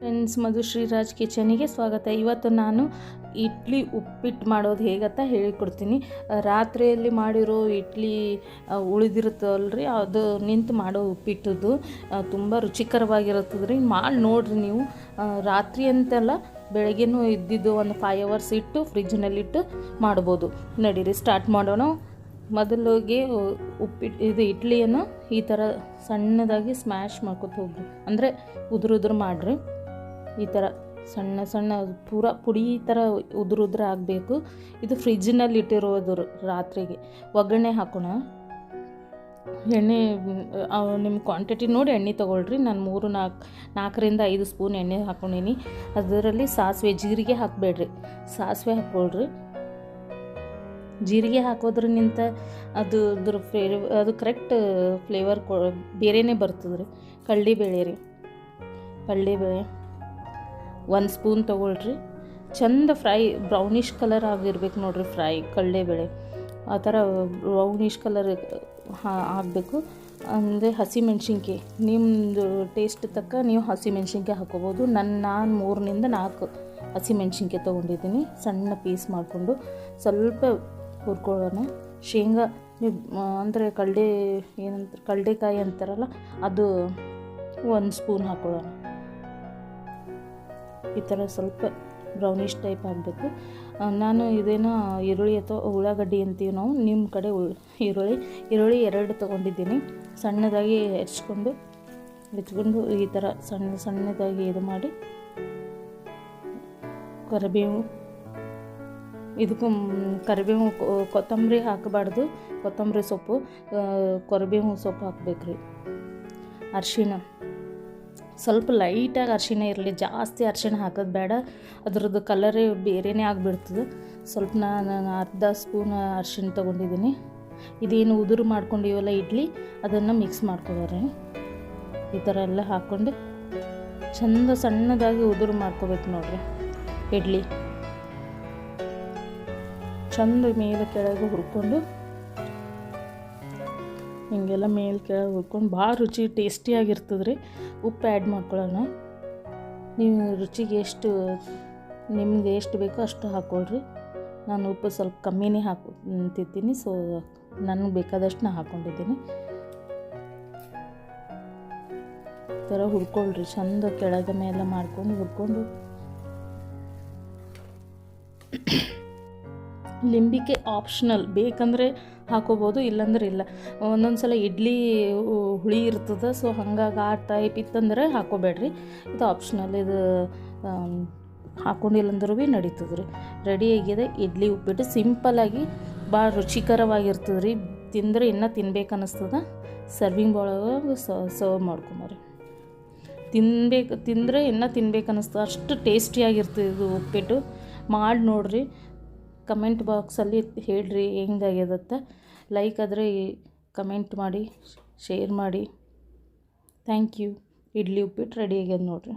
Friends, ಮಧುಶ್ರೀರಾಜ್ ಕಿಚನಿಗೆ ಸ್ವಾಗತ. ಇವತ್ತು ನಾನು ಇಡ್ಲಿ ಉಪ್ಪಿಟ್ಟು ಮಾಡೋದು ಹೇಗಂತ ಹೇಳಿಕೊಡ್ತೀನಿ. ರಾತ್ರಿಯಲ್ಲಿ ಮಾಡಿರೋ ಇಡ್ಲಿ ಉಳಿದಿರುತ್ತಲ್ರಿ, ಅದು ನಿಂತು ಮಾಡೋ ಉಪ್ಪಿಟ್ಟದು ತುಂಬ ರುಚಿಕರವಾಗಿರುತ್ತದೆ ರೀ. ಮಾಡಿ ನೋಡಿರಿ ನೀವು. ರಾತ್ರಿ ಅಂತೆಲ್ಲ ಬೆಳಗ್ಗೆನೂ ಇದ್ದಿದ್ದು ಒಂದು 5 hours ಇಟ್ಟು ಫ್ರಿಜ್ನಲ್ಲಿಟ್ಟು ಮಾಡ್ಬೋದು. ನಡೀರಿ ಸ್ಟಾರ್ಟ್ ಮಾಡೋಣ. ಮೊದಲಿಗೆ ಇದು ಇಡ್ಲಿಯನ್ನು ಈ ಥರ ಸಣ್ಣದಾಗಿ ಸ್ಮ್ಯಾಶ್ ಮಾಡ್ಕೊತ ಹೋಗ್ರಿ, ಅಂದರೆ ಉದುರು ಮಾಡಿರಿ. ಈ ಥರ ಸಣ್ಣ ಸಣ್ಣ ಪೂರ ಪುಡಿ ಈ ಥರ ಉದುರು ಆಗಬೇಕು. ಇದು ಫ್ರಿಜ್ಜಿನಲ್ಲಿ ಇಟ್ಟಿರೋದು ರಾತ್ರಿಗೆ. ಒಗ್ಗರಣೆ ಹಾಕೋಣ. ಎಣ್ಣೆ ನಿಮ್ಮ ಕ್ವಾಂಟಿಟಿ ನೋಡಿ ಎಣ್ಣೆ ತೊಗೊಳ್ರಿ. ನಾನು 4ರಿಂದ 5 ಸ್ಪೂನ್ ಎಣ್ಣೆ ಹಾಕ್ಕೊಂಡೀನಿ. ಅದರಲ್ಲಿ ಸಾಸಿವೆ ಜೀರಿಗೆ ಹಾಕಬೇಡ್ರಿ, ಸಾಸಿವೆ ಹಾಕ್ಕೊಳ್ರಿ. ಜೀರಿಗೆ ಹಾಕೋದ್ರಿಂದ ಅದು ಕರೆಕ್ಟ್ ಫ್ಲೇವರ್ ಬೇರೆಯೇ ಬರ್ತದೆ ರೀ. ಕಡಲೆಬೇಳೆ 1 ಸ್ಪೂನ್ ತೊಗೊಳ್ರಿ. ಚಂದ ಫ್ರೈ ಬ್ರೌನಿಷ್ ಕಲರ್ ಆಗಿರ್ಬೇಕು ನೋಡಿರಿ. ಫ್ರೈ ಕಡಲೆಬೇಳೆ ಆ ಥರ ಬ್ರೌನಿಷ್ ಕಲರ್ ಆಗಬೇಕು. ಅಂದರೆ ಹಸಿಮೆಣ್ಸಿನ್ಕಾಯಿ ನಿಮ್ಮದು ಟೇಸ್ಟ್ ತಕ್ಕ ನೀವು ಹಸಿಮೆಣ್ಸಿನ್ಕಾಯಿ ಹಾಕ್ಕೋಬೋದು. ನಾನು 3ರಿಂದ 4 ಹಸಿಮೆಣ್ಸಿನ್ಕಾಯಿ ತೊಗೊಂಡಿದ್ದೀನಿ. ಸಣ್ಣ ಪೀಸ್ ಮಾಡಿಕೊಂಡು ಸ್ವಲ್ಪ ಹುರ್ಕೊಳ್ಳೋಣ. ಶೇಂಗಾ ಅಂದರೆ ಕಡಲೆಕಾಯಿ ಅಂತಾರಲ್ಲ, ಅದು 1 ಸ್ಪೂನ್ ಹಾಕ್ಕೊಳ್ಳೋಣ. ಈ ಥರ ಸ್ವಲ್ಪ ಬ್ರೌನಿಷ್ ಟೈಪ್ ಆಗಬೇಕು. ನಾನು ಇದೇನೋ ಈರುಳ್ಳಿ ಅಥವಾ ಉಳ್ಳಾಗಡ್ಡಿ ಅಂತೀವಿ ನಾವು, ನಿಮ್ಮ ಕಡೆ ಈರುಳ್ಳಿ 2 ತೊಗೊಂಡಿದ್ದೀನಿ. ಸಣ್ಣದಾಗಿ ಹೆಚ್ಕೊಂಡು ಈ ಥರ ಸಣ್ಣದಾಗಿ ಇದು ಮಾಡಿ, ಕರಿಬೇವು ಕೊತ್ತಂಬರಿ ಹಾಕಬಾರ್ದು. ಕೊತ್ತಂಬರಿ ಸೊಪ್ಪು, ಕರಿಬೇವು ಸೊಪ್ಪು ಹಾಕಬೇಕ್ರಿ. ಅರಿಶಿಣ ಸ್ವಲ್ಪ ಲೈಟಾಗಿ ಅರಿಶಿಣ ಇರಲಿ, ಜಾಸ್ತಿ ಅರಿಶಿಣ ಹಾಕೋದು ಬೇಡ. ಅದ್ರದ್ದು ಕಲರೇ ಬೇರೆಯೇ ಆಗಿಬಿಡ್ತದೆ. ಸ್ವಲ್ಪ ನಾನು 1/2 ಸ್ಪೂನ್ ಅರಿಶಿಣ ತೊಗೊಂಡಿದ್ದೀನಿ. ಇದೇನು ಉದುರು ಮಾಡ್ಕೊಂಡಿವಲ್ಲ ಇಡ್ಲಿ, ಅದನ್ನು ಮಿಕ್ಸ್ ಮಾಡ್ಕೊಳ್ರಿ. ಈ ಥರ ಎಲ್ಲ ಹಾಕ್ಕೊಂಡು ಚಂದ ಸಣ್ಣದಾಗಿ ಉದುರು ಮಾಡ್ಕೋಬೇಕು ನೋಡ್ರಿ. ಇಡ್ಲಿ ಚಂದ ಮೇಲೆ ಕೆಳಗೆ ಹುರ್ಕೊಂಡು, ಹಿಂಗೆಲ್ಲ ಮೇಲೆ ಕೆಳಗೆ ಹುರ್ಕೊಂಡು ಭಾಳ ರುಚಿ ಟೇಸ್ಟಿಯಾಗಿರ್ತದೆ ರೀ. ಉಪ್ಪು ಆ್ಯಡ್ ಮಾಡ್ಕೊಳ್ಳೋಣ. ನೀವು ರುಚಿಗೆ ನಿಮ್ಗೆ ಎಷ್ಟು ಬೇಕೋ ಅಷ್ಟು ಹಾಕ್ಕೊಳ್ರಿ. ನಾನು ಉಪ್ಪು ಸ್ವಲ್ಪ ಕಮ್ಮಿನೇ ಹಾಕ್ತಿದ್ದೀನಿ, ಸೊ ನನಗೆ ಬೇಕಾದಷ್ಟು ನಾನು ಹಾಕ್ಕೊಂಡಿದ್ದೀನಿ. ಈ ಥರ ಹುರ್ಕೊಳ್ರಿ. ಚಂದ ಕೆಳಗೆ ಮೇಲೆ ಮಾಡ್ಕೊಂಡು ಹುರ್ಕೊಂಡು, ಲಿಂಬಿಕೆ ಆಪ್ಷನಲ್, ಬೇಕಂದರೆ ಹಾಕೋಬೋದು, ಇಲ್ಲಾಂದ್ರೆ ಇಲ್ಲ. ಒಂದೊಂದು ಸಲ ಇಡ್ಲಿ ಹುಳಿ ಇರ್ತದೆ, ಸೊ ಹಂಗಾಗಿ ಆ ಟೈಪ್ ಇತ್ತಂದ್ರೆ ಹಾಕೋಬೇಡ್ರಿ. ಇದು ಆಪ್ಷನಲ್. ಇದು ಹಾಕೊಂಡಿಲ್ಲಂದ್ರೂ ಭೀ ನಡೀತದೆ ರೀ. ರೆಡಿ ಆಗಿದೆ ಇಡ್ಲಿ ಉಪ್ಪಿಟ್ಟು. ಸಿಂಪಲ್ಲಾಗಿ ಭಾಳ ರುಚಿಕರವಾಗಿರ್ತದೆ ರೀ. ತಿಂದರೆ ಇನ್ನೂ ತಿನ್ಬೇಕು ಅನ್ನಿಸ್ತದೆ. ಸರ್ವಿಂಗ್ ಒಳಗೆ ಸರ್ವ್ ಮಾಡ್ಕೊಂಬರಿ. ತಿಂದರೆ ಇನ್ನೂ ತಿನ್ಬೇಕು ಅನ್ನಿಸ್ತದೆ, ಅಷ್ಟು ಟೇಸ್ಟಿಯಾಗಿರ್ತದೆ ಇದು ಉಪ್ಪಿಟ್ಟು. ಮಾಡಿ ನೋಡಿರಿ. ಕಮೆಂಟ್ ಬಾಕ್ಸಲ್ಲಿ ಹೇಳ್ರಿ ಹೆಂಗಾಗ್ಯದತ್ತ. ಲೈಕ್ ಆದರೆ ಕಮೆಂಟ್ ಮಾಡಿ, ಶೇರ್ ಮಾಡಿ. Thank you. Idli uppittu ready ಆಗ್ಯದ ನೋಡಿರಿ.